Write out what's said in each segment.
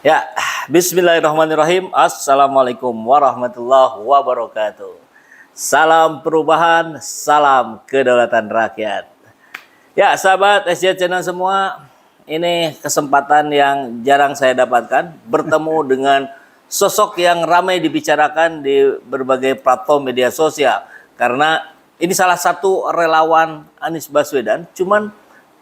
Ya, bismillahirrahmanirrahim. Assalamualaikum warahmatullahi wabarakatuh. Salam perubahan, salam kedaulatan rakyat. Ya, sahabat SJ Channel semua, ini kesempatan yang jarang saya dapatkan bertemu dengan sosok yang ramai dibicarakan di berbagai platform media sosial. Karena ini salah satu relawan Anies Baswedan, cuman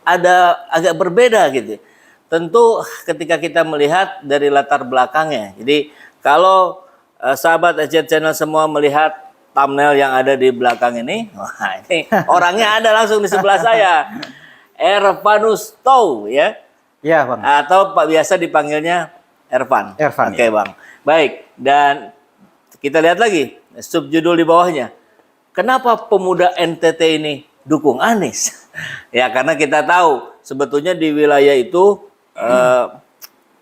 ada agak berbeda gitu. Tentu ketika kita melihat dari latar belakangnya. Jadi kalau sahabat SJ Channel semua melihat thumbnail yang ada di belakang ini, wah ini orangnya ada langsung di sebelah saya. Ervanus Touw ya. Iya, Bang. Atau Pak biasa dipanggilnya Ervan. Ervan. Oke, Bang. Baik, dan kita lihat lagi subjudul di bawahnya. Kenapa pemuda NTT ini dukung Anies? Ya karena kita tahu sebetulnya di wilayah itu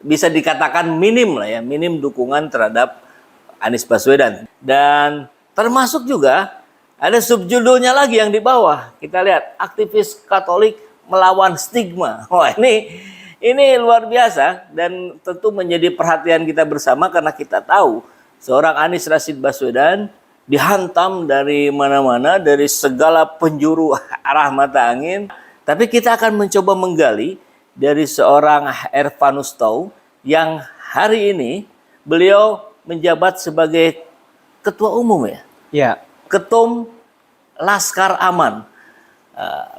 bisa dikatakan minim lah ya, minim dukungan terhadap Anies Baswedan. Dan termasuk juga ada subjudulnya lagi yang di bawah. Kita lihat aktivis Katolik melawan stigma. Wah ini luar biasa dan tentu menjadi perhatian kita bersama karena kita tahu seorang Anies Rashid Baswedan dihantam dari mana-mana, dari segala penjuru arah mata angin. Tapi kita akan mencoba menggali dari seorang Ervanus Touw yang hari ini beliau menjabat sebagai ketua umum ya. Iya. Ketum Laskar Aman.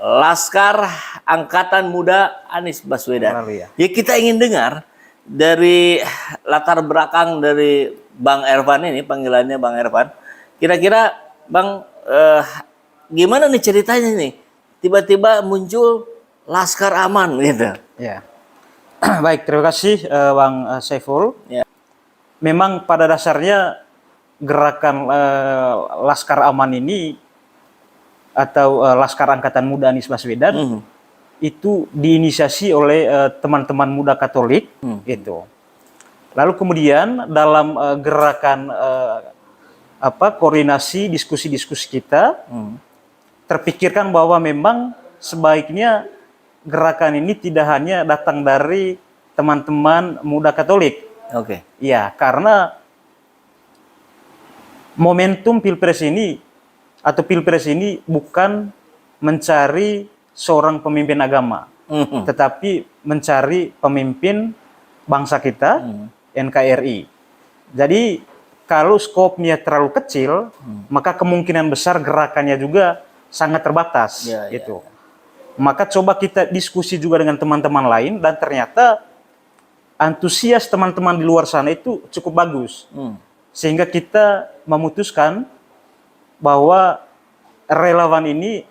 Laskar Angkatan Muda Anies Baswedan. Ya. Ya kita ingin dengar dari latar belakang dari Bang Ervan ini, panggilannya Bang Ervan. Kira-kira Bang gimana nih ceritanya nih? Tiba-tiba muncul Laskar Aman gitu. Ya. Baik, terima kasih Bang Saiful. Ya. Memang pada dasarnya gerakan Laskar Aman ini atau Laskar Angkatan Muda Anies Baswedan itu diinisiasi oleh teman-teman muda Katolik itu. Lalu kemudian dalam gerakan koordinasi diskusi-diskusi kita terpikirkan bahwa memang sebaiknya gerakan ini tidak hanya datang dari teman-teman muda Katolik. Oke. Ya, karena momentum Pilpres ini atau Pilpres ini bukan mencari seorang pemimpin agama, tetapi mencari pemimpin bangsa kita, NKRI. Jadi kalau skopnya terlalu kecil, maka kemungkinan besar gerakannya juga sangat terbatas. Gitu. Maka coba kita diskusi juga dengan teman-teman lain dan ternyata antusias teman-teman di luar sana itu cukup bagus. Sehingga kita memutuskan bahwa relawan ini,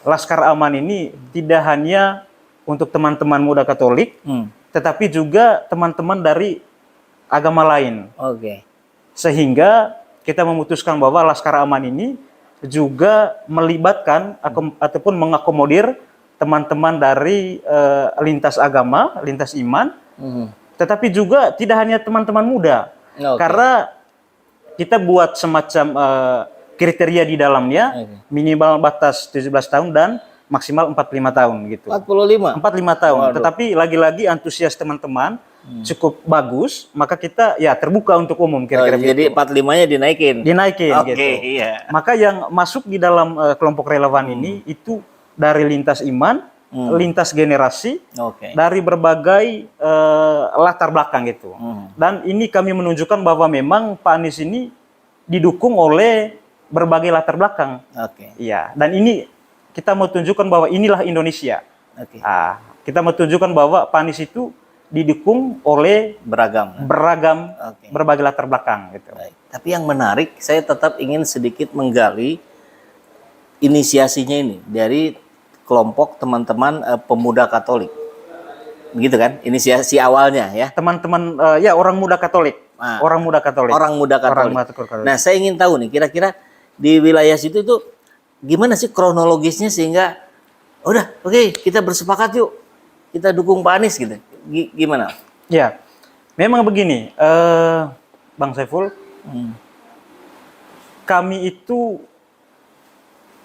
Laskar Aman ini tidak hanya untuk teman-teman muda Katolik, tetapi juga teman-teman dari agama lain. Oke. Sehingga kita memutuskan bahwa Laskar Aman ini juga melibatkan ataupun mengakomodir teman-teman dari lintas agama, lintas iman, tetapi juga tidak hanya teman-teman muda. Karena kita buat semacam kriteria di dalamnya, minimal batas 17 tahun dan maksimal 45 tahun gitu. 45 tahun. Waduh. Tetapi lagi-lagi antusias teman-teman cukup bagus, maka kita ya terbuka untuk umum kira-kira jadi 45-nya dinaikin. Gitu. Iya. Maka yang masuk di dalam kelompok relawan ini itu dari lintas iman, lintas generasi, dari berbagai latar belakang gitu. Dan ini kami menunjukkan bahwa memang Pak Anies ini didukung oleh berbagai latar belakang. Iya. Dan ini kita mau tunjukkan bahwa inilah Indonesia. Kita mau tunjukkan bahwa Pak Anies itu didukung oleh beragam berbagai latar belakang gitu. Baik. Tapi yang menarik, saya tetap ingin sedikit menggali inisiasinya ini dari kelompok teman-teman pemuda Katolik. Begitu kan? Inisiasi awalnya ya. Teman-teman ya orang muda Katolik. Orang muda Katolik. Nah, saya ingin tahu nih kira-kira di wilayah situ itu gimana sih kronologisnya sehingga udah oke, kita bersepakat yuk. Kita dukung Pak Anies gitu. Gimana? Ya, memang begini, Bang Saiful, kami itu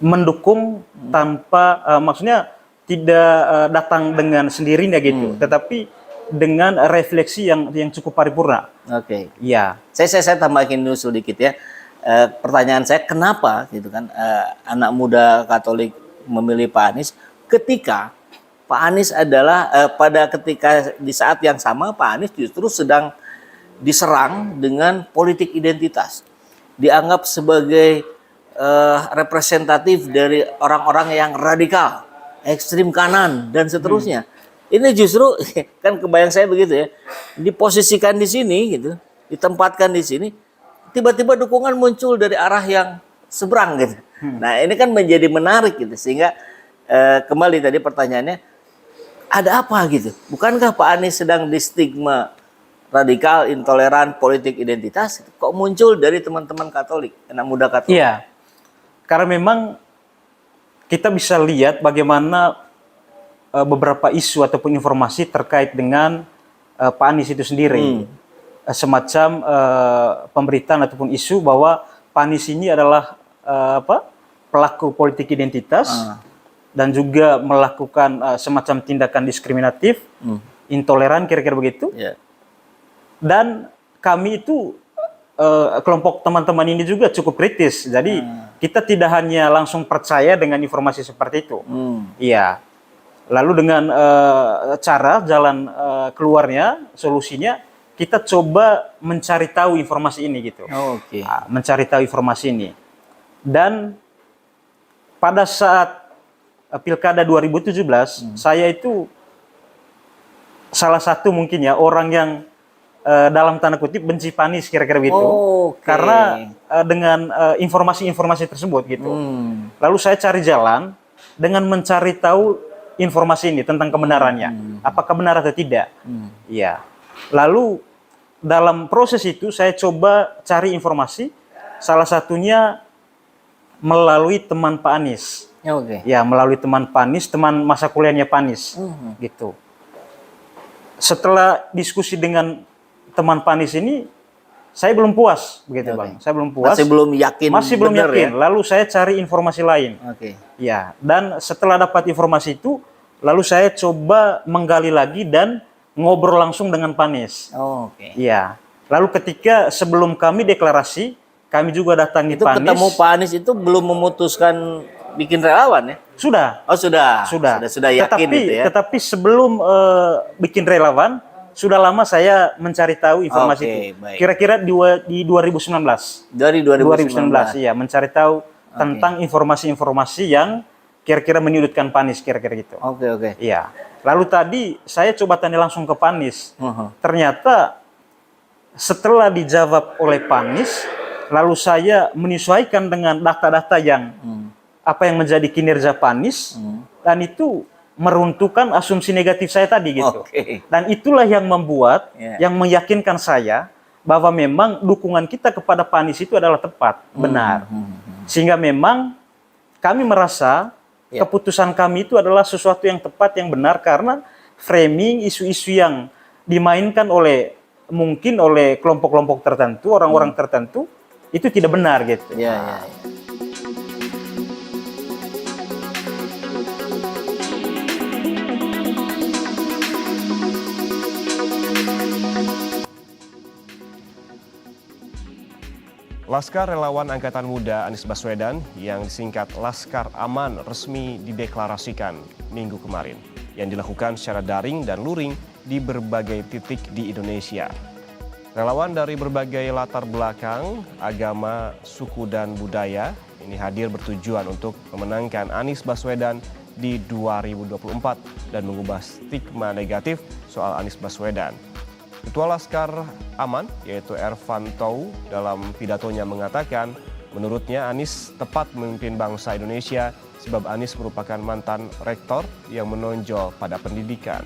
mendukung tanpa, maksudnya tidak datang dengan sendirinya gitu, tetapi dengan refleksi yang cukup paripurna. Oke. Ya, Saya tambahin dulu sedikit ya. Pertanyaan saya, kenapa gitu kan anak muda Katolik memilih Pak Anies ketika Pak Anies adalah ketika di saat yang sama Pak Anies justru sedang diserang dengan politik identitas, dianggap sebagai representatif dari orang-orang yang radikal, ekstrim kanan dan seterusnya. Ini justru kan kebayang saya begitu ya, diposisikan di sini gitu, ditempatkan di sini, tiba-tiba dukungan muncul dari arah yang seberang gitu. Nah ini kan menjadi menarik gitu, sehingga kembali tadi pertanyaannya, ada apa gitu? Bukankah Pak Anies sedang di stigma radikal, intoleran, politik identitas? Kok muncul dari teman-teman Katolik, anak muda Katolik? iya. Karena memang kita bisa lihat bagaimana beberapa isu ataupun informasi terkait dengan Pak Anies itu sendiri. Semacam pemberitaan ataupun isu bahwa Pak Anies ini adalah pelaku politik identitas dan juga melakukan semacam tindakan diskriminatif, intoleran, kira-kira begitu. Yeah. Dan kami itu kelompok teman-teman ini juga cukup kritis. Jadi kita tidak hanya langsung percaya dengan informasi seperti itu. Iya. Lalu dengan cara jalan keluarnya, solusinya, kita coba mencari tahu informasi ini gitu. Oke. Mencari tahu informasi ini. Dan pada saat Pilkada 2017, saya itu salah satu mungkin ya orang yang dalam tanda kutip benci Pak Anies, kira-kira begitu. Oke. Karena dengan informasi-informasi tersebut gitu. Lalu saya cari jalan dengan mencari tahu informasi ini tentang kebenarannya. Apakah benar atau tidak? Iya. Lalu dalam proses itu saya coba cari informasi, salah satunya melalui teman Pak Anies. Oke. Ya, melalui teman Pak Anies, teman masa kuliahnya Pak Anies. Gitu. Setelah diskusi dengan teman Pak Anies ini, saya belum puas, begitu Bang. Saya belum puas. Masih belum yakin. Masih belum benar, yakin. ya? Lalu saya cari informasi lain. Oke. Ya, dan setelah dapat informasi itu, lalu saya coba menggali lagi dan ngobrol langsung dengan Pak Anies. Oke. Ya. Lalu ketika sebelum kami deklarasi, kami juga datangi Itu Pak Anies. ketemu Pak Anies itu belum memutuskan bikin relawan ya? Sudah. Oh sudah. Sudah Yakin tetapi, itu ya? Tetapi sebelum bikin relawan, sudah lama saya mencari tahu informasi Oke, itu. baik. Kira-kira di 2019. Dari 2019. Iya, mencari tahu tentang informasi-informasi yang kira-kira menyudutkan Pak Anies, kira-kira gitu. Oke. Iya. Lalu tadi saya coba tanya langsung ke Pak Anies. Ternyata setelah dijawab oleh Pak Anies, lalu saya menyesuaikan dengan data-data yang apa yang menjadi kinerja Pak Anies, dan itu meruntuhkan asumsi negatif saya tadi gitu. Dan itulah yang membuat, yang meyakinkan saya bahwa memang dukungan kita kepada Pak Anies itu adalah tepat, benar. Sehingga memang kami merasa keputusan kami itu adalah sesuatu yang tepat, yang benar, karena framing isu-isu yang dimainkan mungkin oleh kelompok-kelompok tertentu, orang-orang tertentu, itu tidak benar gitu. Iya. Laskar Relawan Angkatan Muda Anies Baswedan yang disingkat Laskar Aman resmi dideklarasikan Minggu kemarin, yang dilakukan secara daring dan luring di berbagai titik di Indonesia. Relawan dari berbagai latar belakang, agama, suku, dan budaya ini hadir bertujuan untuk memenangkan Anies Baswedan di 2024 dan mengubah stigma negatif soal Anies Baswedan. Ketua Laskar Aman, yaitu Ervan Tou, dalam pidatonya mengatakan, menurutnya Anies tepat memimpin bangsa Indonesia sebab Anies merupakan mantan rektor yang menonjol pada pendidikan.